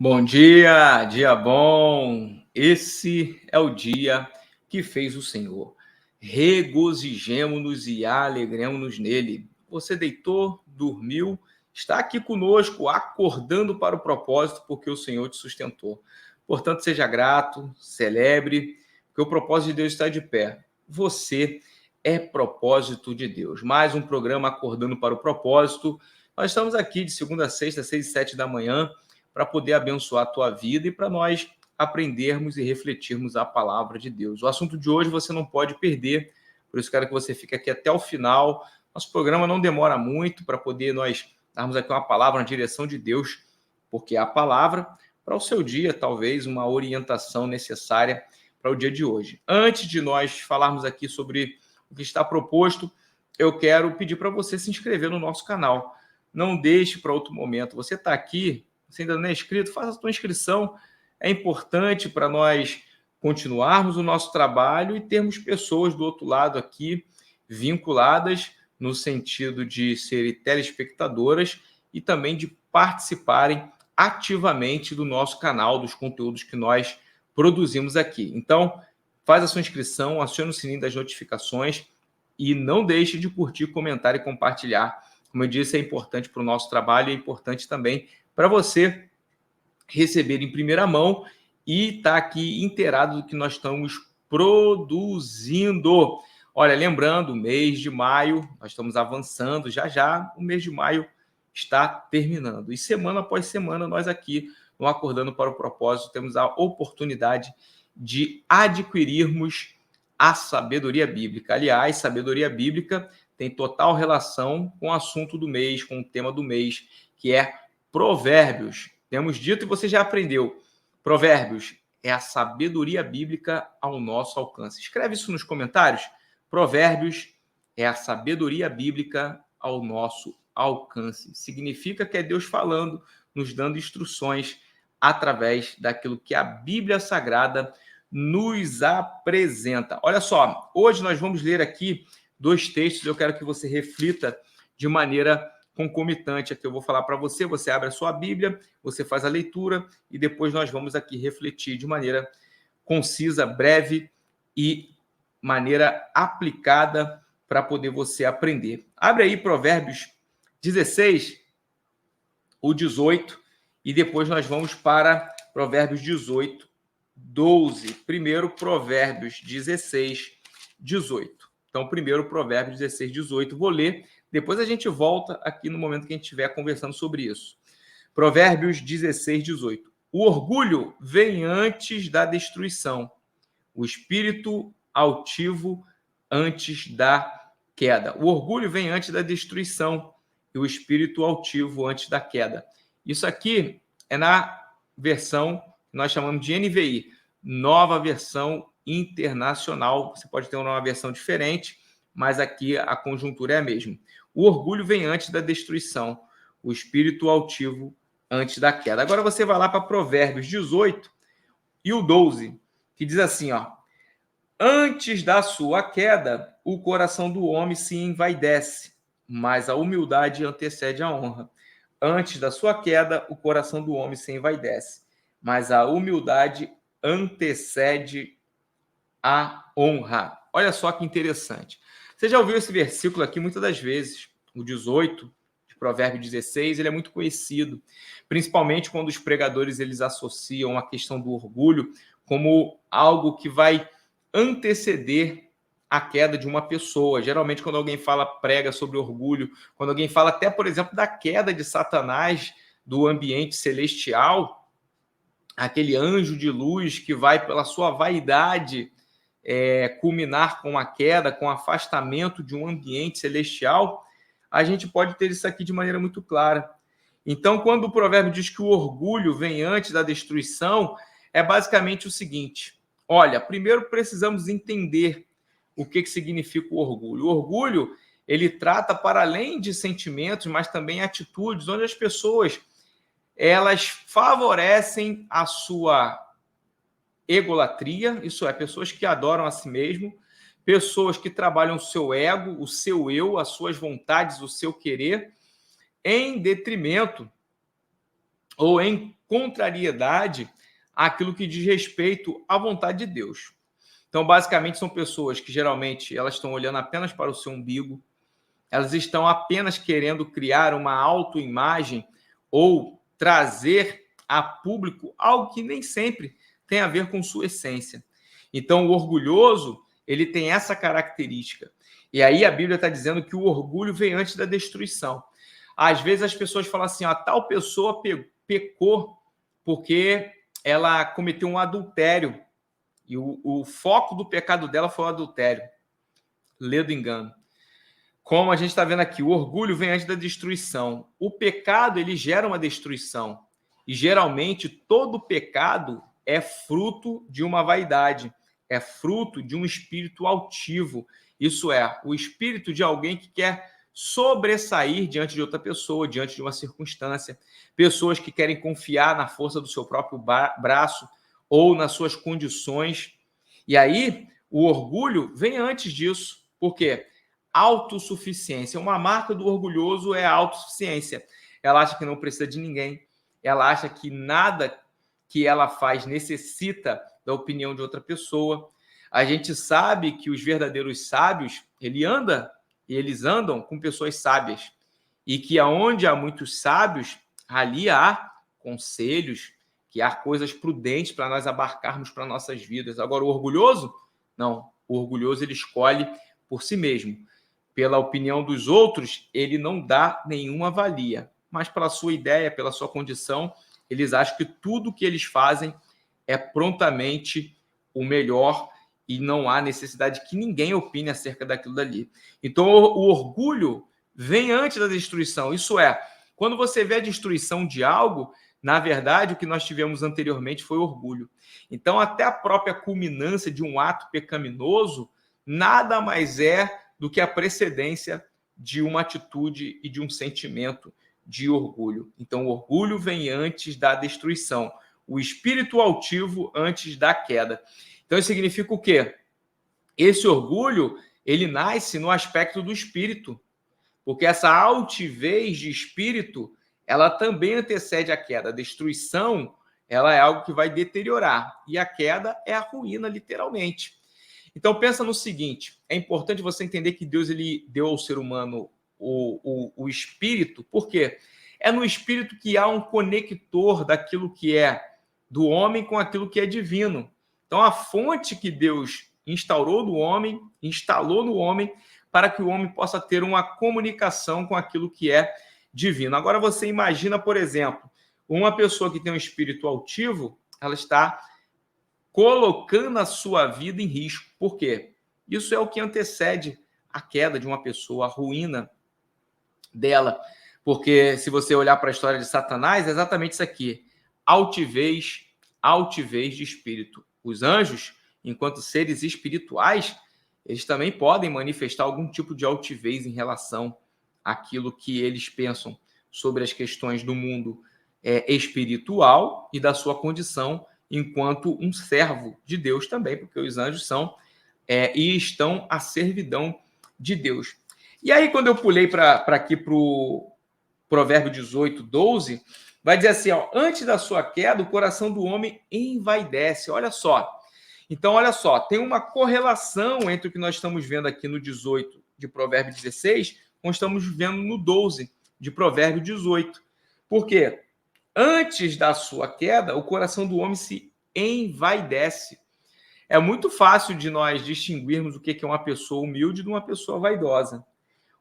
Bom dia, dia bom. Esse é o dia que fez o Senhor. Regozijemo-nos e alegremos-nos nele. Você deitou, dormiu, está aqui conosco, acordando para o propósito, porque o Senhor te sustentou. Portanto, seja grato, celebre, porque o propósito de Deus está de pé. Você é propósito de Deus. Mais um programa Acordando para o Propósito. Nós estamos aqui de segunda a sexta, 6 e 7 da manhã, para poder abençoar a tua vida e para nós aprendermos e refletirmos a palavra de Deus. O assunto de hoje você não pode perder, por isso quero que você fique aqui até o final. Nosso programa não demora muito para poder nós darmos aqui uma palavra na direção de Deus, porque é a palavra para o seu dia, talvez uma orientação necessária para o dia de hoje. Antes de nós falarmos aqui sobre o que está proposto, eu quero pedir para você se inscrever no nosso canal. Não deixe para outro momento. Você está aqui, você ainda não é inscrito, faça a sua inscrição. É importante para nós continuarmos o nosso trabalho e termos pessoas do outro lado aqui vinculadas no sentido de serem telespectadoras e também de participarem ativamente do nosso canal, dos conteúdos que nós produzimos aqui. Então, faz a sua inscrição, acione o sininho das notificações e não deixe de curtir, comentar e compartilhar. Como eu disse, é importante para o nosso trabalho e é importante também para você receber em primeira mão e estar aqui inteirado do que nós estamos produzindo. Olha, lembrando, mês de maio, nós estamos avançando, já o mês de maio está terminando. E semana após semana, nós aqui no Acordando para o Propósito temos a oportunidade de adquirirmos a sabedoria bíblica. Aliás, sabedoria bíblica tem total relação com o assunto do mês, com o tema do mês, que é Provérbios. Temos dito e você já aprendeu. Provérbios é a sabedoria bíblica ao nosso alcance. Escreve isso nos comentários. Provérbios é a sabedoria bíblica ao nosso alcance. Significa que é Deus falando, nos dando instruções através daquilo que a Bíblia Sagrada nos apresenta. Olha só, hoje nós vamos ler aqui 2 textos. Eu quero que você reflita de maneira concomitante. Aqui eu vou falar para você, você abre a sua Bíblia, você faz a leitura e depois nós vamos aqui refletir de maneira concisa, breve e maneira aplicada para poder você aprender. Abre aí Provérbios 16, o 18, e depois nós vamos para Provérbios 18, 12. Primeiro, Provérbios 16, 18. Então, primeiro, Provérbios 16, 18. Vou ler, depois a gente volta aqui no momento que a gente estiver conversando sobre isso. Provérbios 16, 18. O orgulho vem antes da destruição, o espírito altivo antes da queda. O orgulho vem antes da destruição e o espírito altivo antes da queda. Isso aqui é na versão que nós chamamos de NVI, Nova Versão Internacional. Você pode ter uma versão diferente, mas aqui a conjuntura é a mesma. O orgulho vem antes da destruição, o espírito altivo antes da queda. Agora você vai lá para Provérbios 18 e o 12, que diz assim, ó: antes da sua queda, o coração do homem se envaidece, mas a humildade antecede a honra. Antes da sua queda, o coração do homem se envaidece, mas a humildade antecede a honra. Olha só que interessante. Você já ouviu esse versículo aqui muitas das vezes, o 18 de Provérbio 16, ele é muito conhecido, principalmente quando os pregadores eles associam a questão do orgulho como algo que vai anteceder a queda de uma pessoa. Geralmente, quando alguém prega sobre orgulho, quando alguém fala até, por exemplo, da queda de Satanás do ambiente celestial, aquele anjo de luz que vai, pela sua vaidade, culminar com a queda, com o afastamento de um ambiente celestial, a gente pode ter isso aqui de maneira muito clara. Então, quando o provérbio diz que o orgulho vem antes da destruição, é basicamente o seguinte: olha, primeiro precisamos entender o que significa o orgulho. O orgulho, ele trata para além de sentimentos, mas também atitudes, onde as pessoas elas favorecem a sua egolatria, isso é, pessoas que adoram a si mesmo, pessoas que trabalham o seu ego, o seu eu, as suas vontades, o seu querer, em detrimento ou em contrariedade àquilo que diz respeito à vontade de Deus. Então, basicamente, são pessoas que geralmente elas estão olhando apenas para o seu umbigo, elas estão apenas querendo criar uma autoimagem ou trazer a público algo que nem sempre tem a ver com sua essência. Então, o orgulhoso, ele tem essa característica. E aí a Bíblia está dizendo que o orgulho vem antes da destruição. Às vezes as pessoas falam assim, ó, tal pessoa pecou porque ela cometeu um adultério. E o foco do pecado dela foi o adultério. Lê do engano. Como a gente está vendo aqui, o orgulho vem antes da destruição. O pecado, ele gera uma destruição. E, geralmente, todo pecado é fruto de uma vaidade, é fruto de um espírito altivo. Isso é, o espírito de alguém que quer sobressair diante de outra pessoa, diante de uma circunstância. Pessoas que querem confiar na força do seu próprio braço ou nas suas condições. E aí, o orgulho vem antes disso. Por quê? Autossuficiência. Uma marca do orgulhoso é a autossuficiência. Ela acha que não precisa de ninguém. Ela acha que nada que ela faz necessita da opinião de outra pessoa. A gente sabe que os verdadeiros sábios, eles andam com pessoas sábias. E que aonde há muitos sábios, ali há conselhos, que há coisas prudentes para nós abarcarmos para nossas vidas. Agora, o orgulhoso? Não. O orgulhoso, ele escolhe por si mesmo. Pela opinião dos outros, ele não dá nenhuma valia. Mas pela sua ideia, pela sua condição, eles acham que tudo que eles fazem é prontamente o melhor e não há necessidade que ninguém opine acerca daquilo dali. Então, o orgulho vem antes da destruição. Isso é, quando você vê a destruição de algo, na verdade, o que nós tivemos anteriormente foi orgulho. Então, até a própria culminância de um ato pecaminoso nada mais é do que a precedência de uma atitude e de um sentimento de orgulho. Então, o orgulho vem antes da destruição, o espírito altivo antes da queda. Então, isso significa o quê? Esse orgulho, ele nasce no aspecto do espírito, porque essa altivez de espírito, ela também antecede a queda. A destruição, ela é algo que vai deteriorar, e a queda é a ruína, literalmente. Então, pensa no seguinte, é importante você entender que Deus ele deu ao ser humano o espírito, por quê? É no espírito que há um conector daquilo que é do homem com aquilo que é divino. Então, a fonte que Deus instalou no homem, instalou no homem, para que o homem possa ter uma comunicação com aquilo que é divino. Agora, você imagina, por exemplo, uma pessoa que tem um espírito altivo, ela está colocando a sua vida em risco. Por quê? Isso é o que antecede a queda de uma pessoa, a ruína dela. Porque se você olhar para a história de Satanás, é exatamente isso aqui. Altivez, altivez de espírito. Os anjos, enquanto seres espirituais, eles também podem manifestar algum tipo de altivez em relação àquilo que eles pensam sobre as questões do mundo espiritual e da sua condição enquanto um servo de Deus também, porque os anjos são e estão à servidão de Deus. E aí, quando eu pulei para aqui para o Provérbio 18, 12, vai dizer assim, ó, antes da sua queda, o coração do homem envaidece. Olha só. Então, olha só, tem uma correlação entre o que nós estamos vendo aqui no 18 de Provérbio 16 com o que estamos vendo no 12 de Provérbio 18. Por quê? Antes da sua queda, o coração do homem se envaidece. É muito fácil de nós distinguirmos o que é uma pessoa humilde de uma pessoa vaidosa.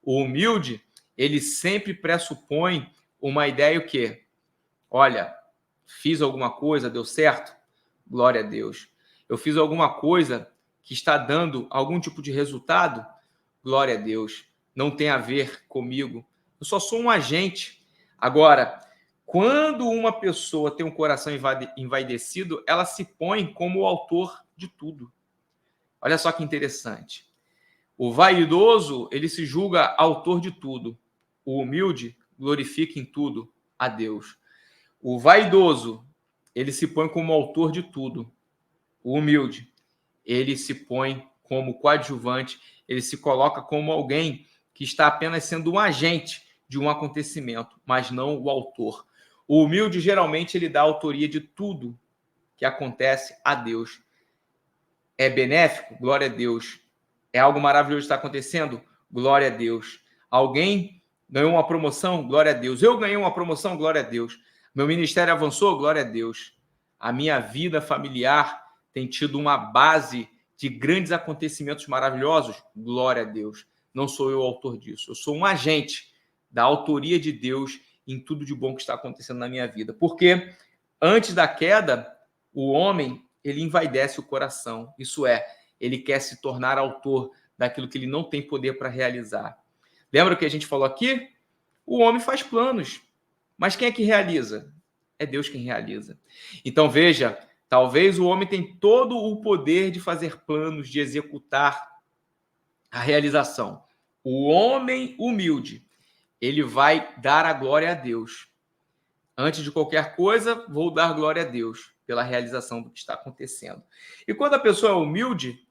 O humilde, ele sempre pressupõe uma ideia o quê? Olha, fiz alguma coisa, deu certo? Glória a Deus. Eu fiz alguma coisa que está dando algum tipo de resultado? Glória a Deus. Não tem a ver comigo. Eu só sou um agente. Agora, quando uma pessoa tem um coração envaidecido, ela se põe como o autor de tudo. Olha só que interessante. O vaidoso, ele se julga autor de tudo. O humilde glorifica em tudo a Deus. O vaidoso, ele se põe como autor de tudo. O humilde, ele se põe como coadjuvante, ele se coloca como alguém que está apenas sendo um agente de um acontecimento, mas não o autor. O humilde, geralmente, ele dá autoria de tudo que acontece a Deus. É benéfico? Glória a Deus. É algo maravilhoso que está acontecendo? Glória a Deus. Alguém ganhou uma promoção? Glória a Deus. Eu ganhei uma promoção? Glória a Deus. Meu ministério avançou? Glória a Deus. A minha vida familiar tem tido uma base de grandes acontecimentos maravilhosos? Glória a Deus. Não sou eu o autor disso. Eu sou um agente da autoria de Deus em tudo de bom que está acontecendo na minha vida. Porque antes da queda, o homem, ele envaidece o coração. Isso é, ele quer se tornar autor daquilo que ele não tem poder para realizar. Lembra o que a gente falou aqui? O homem faz planos, mas quem é que realiza? É Deus quem realiza. Então veja, talvez o homem tenha todo o poder de fazer planos, de executar a realização. O homem humilde, ele vai dar a glória a Deus. Antes de qualquer coisa, vou dar glória a Deus pela realização do que está acontecendo. E quando a pessoa é humilde,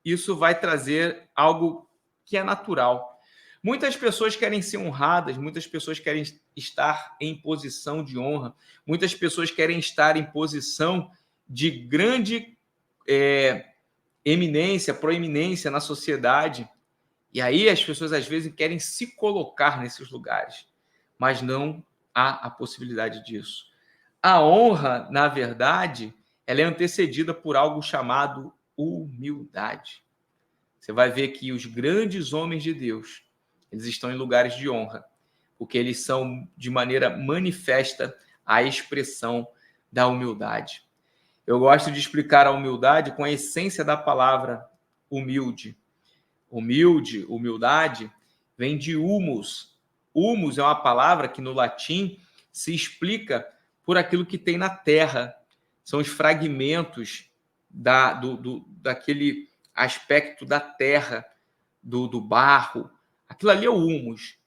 isso vai trazer algo que é natural. Muitas pessoas querem ser honradas, muitas pessoas querem estar em posição de honra, muitas pessoas querem estar em posição de grande eminência, proeminência na sociedade. E aí as pessoas às vezes querem se colocar nesses lugares, mas não há a possibilidade disso. A honra, na verdade, ela é antecedida por algo chamado humildade. Você vai ver que os grandes homens de Deus, eles estão em lugares de honra, porque eles são, de maneira manifesta, a expressão da humildade. Eu gosto de explicar a humildade com a essência da palavra humilde. Humilde, humildade, vem de humus. Humus é uma palavra que no latim se explica por aquilo que tem na terra. São os fragmentos daquele aspecto da terra, do barro. Aquilo ali é o humus.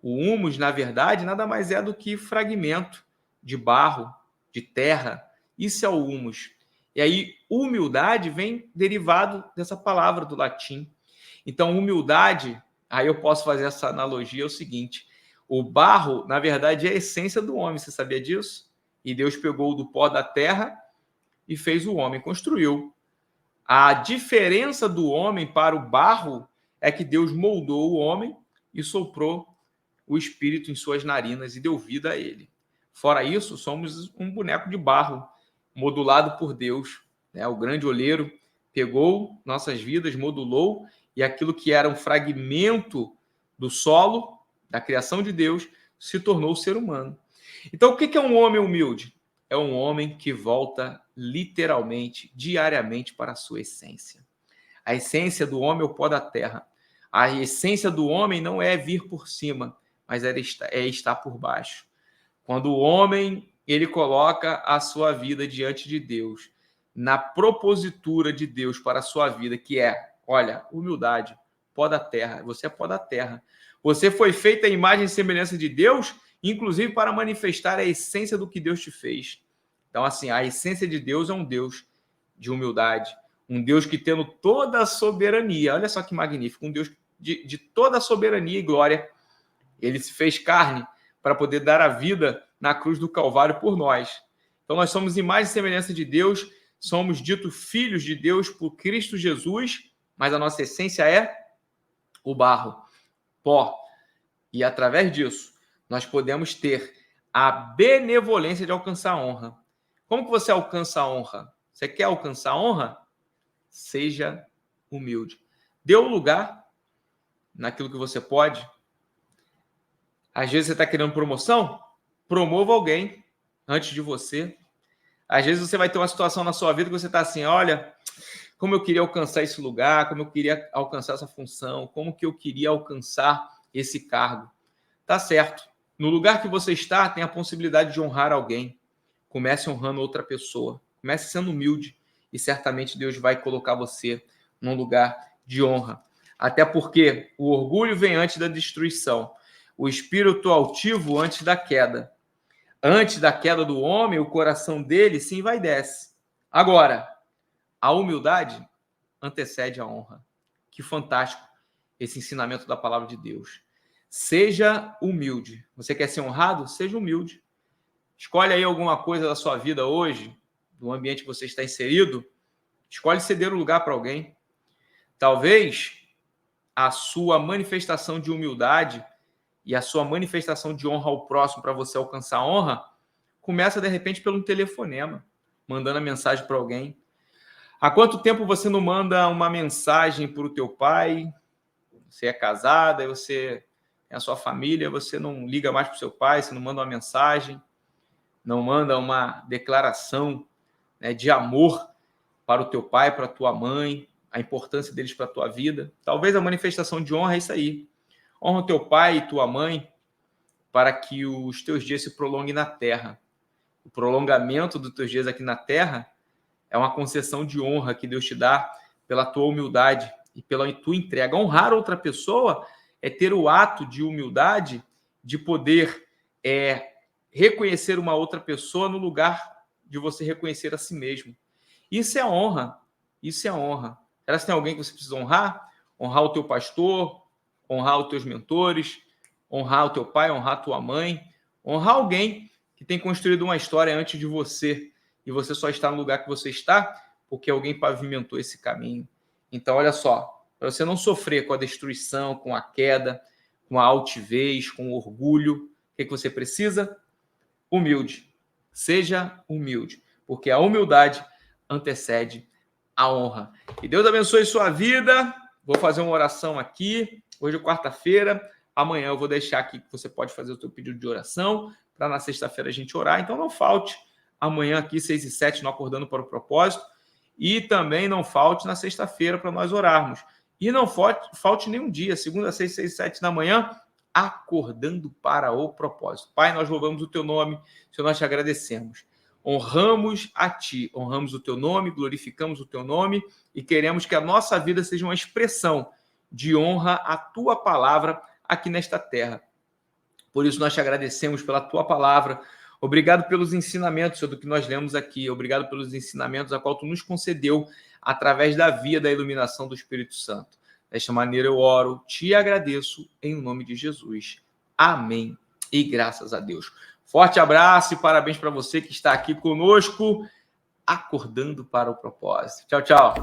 O humus, na verdade, nada mais é do que fragmento de barro, de terra. Isso é o humus. E aí, humildade vem derivado dessa palavra do latim. Então, humildade, aí eu posso fazer essa analogia, é o seguinte: o barro, na verdade, é a essência do homem, você sabia disso? E Deus pegou do pó da terra e fez o homem, construiu. A diferença do homem para o barro é que Deus moldou o homem e soprou o espírito em suas narinas e deu vida a ele. Fora isso, somos um boneco de barro, modulado por Deus. Né? O grande olheiro pegou nossas vidas, modulou, e aquilo que era um fragmento do solo, da criação de Deus, se tornou o ser humano. Então, o que é um homem humilde? É um homem que volta literalmente, diariamente, para a sua essência. A essência do homem é o pó da terra. A essência do homem não é vir por cima, mas é estar por baixo. Quando o homem ele coloca a sua vida diante de Deus, na propositura de Deus para a sua vida, que é, olha, humildade, pó da terra, você é pó da terra. Você foi feita à imagem e semelhança de Deus, inclusive para manifestar a essência do que Deus te fez. Então, assim, a essência de Deus é um Deus de humildade, um Deus que tendo toda a soberania, olha só que magnífico, um Deus de toda a soberania e glória, ele se fez carne para poder dar a vida na cruz do Calvário por nós. Então, nós somos imagem e semelhança de Deus, somos ditos filhos de Deus por Cristo Jesus, mas a nossa essência é o barro, pó. E através disso, nós podemos ter a benevolência de alcançar a honra. Como que você alcança a honra? Você quer alcançar a honra? Seja humilde. Dê um lugar naquilo que você pode. Às vezes você está querendo promoção? Promova alguém antes de você. Às vezes você vai ter uma situação na sua vida que você está assim, olha, como eu queria alcançar esse lugar, como eu queria alcançar essa função, como que eu queria alcançar esse cargo. Tá certo. No lugar que você está, tem a possibilidade de honrar alguém. Comece honrando outra pessoa. Comece sendo humilde e certamente Deus vai colocar você num lugar de honra. Até porque o orgulho vem antes da destruição. O espírito altivo antes da queda. Antes da queda do homem, o coração dele se envaidece. Agora, a humildade antecede a honra. Que fantástico esse ensinamento da palavra de Deus. Seja humilde. Você quer ser honrado? Seja humilde. Escolhe aí alguma coisa da sua vida hoje, do ambiente que você está inserido. Escolhe ceder o lugar para alguém. Talvez a sua manifestação de humildade e a sua manifestação de honra ao próximo para você alcançar a honra começa, de repente, pelo telefonema, mandando a mensagem para alguém. Há quanto tempo você não manda uma mensagem para o teu pai? Você é casada, e você tem a sua família, você não liga mais para o seu pai, você não manda uma mensagem, não manda uma declaração, né, de amor para o teu pai, para a tua mãe, a importância deles para a tua vida. Talvez a manifestação de honra é isso aí. Honra o teu pai e tua mãe para que os teus dias se prolonguem na terra. O prolongamento dos teus dias aqui na terra é uma concessão de honra que Deus te dá pela tua humildade e pela tua entrega. Honrar outra pessoa é ter o ato de humildade de poder reconhecer uma outra pessoa no lugar de você reconhecer a si mesmo. Isso é honra. Isso é honra. Será que tem alguém que você precisa honrar? Honrar o teu pastor, honrar os teus mentores, honrar o teu pai, honrar a tua mãe, honrar alguém que tem construído uma história antes de você e você só está no lugar que você está porque alguém pavimentou esse caminho. Então, olha só, para você não sofrer com a destruição, com a queda, com a altivez, com o orgulho, o que você precisa? Humilde. Seja humilde, porque a humildade antecede a honra. Que Deus abençoe sua vida. Vou fazer uma oração aqui. Hoje é quarta-feira. Amanhã eu vou deixar aqui que você pode fazer o seu pedido de oração para na sexta-feira a gente orar. Então não falte amanhã aqui, 6 e 7, no Acordando para o Propósito. E também não falte na sexta-feira para nós orarmos. E não falte nenhum dia, segunda, 6 e 7 da manhã, acordando para o propósito. Pai, nós louvamos o teu nome, Senhor, nós te agradecemos. Honramos a ti, honramos o teu nome, glorificamos o teu nome e queremos que a nossa vida seja uma expressão de honra à tua palavra aqui nesta terra. Por isso nós te agradecemos pela tua palavra. Obrigado pelos ensinamentos, Senhor, do que nós lemos aqui. Obrigado pelos ensinamentos a qual tu nos concedeu através da via da iluminação do Espírito Santo. Desta maneira eu oro, te agradeço em nome de Jesus. Amém. E graças a Deus. Forte abraço e parabéns para você que está aqui conosco, acordando para o propósito. Tchau, tchau.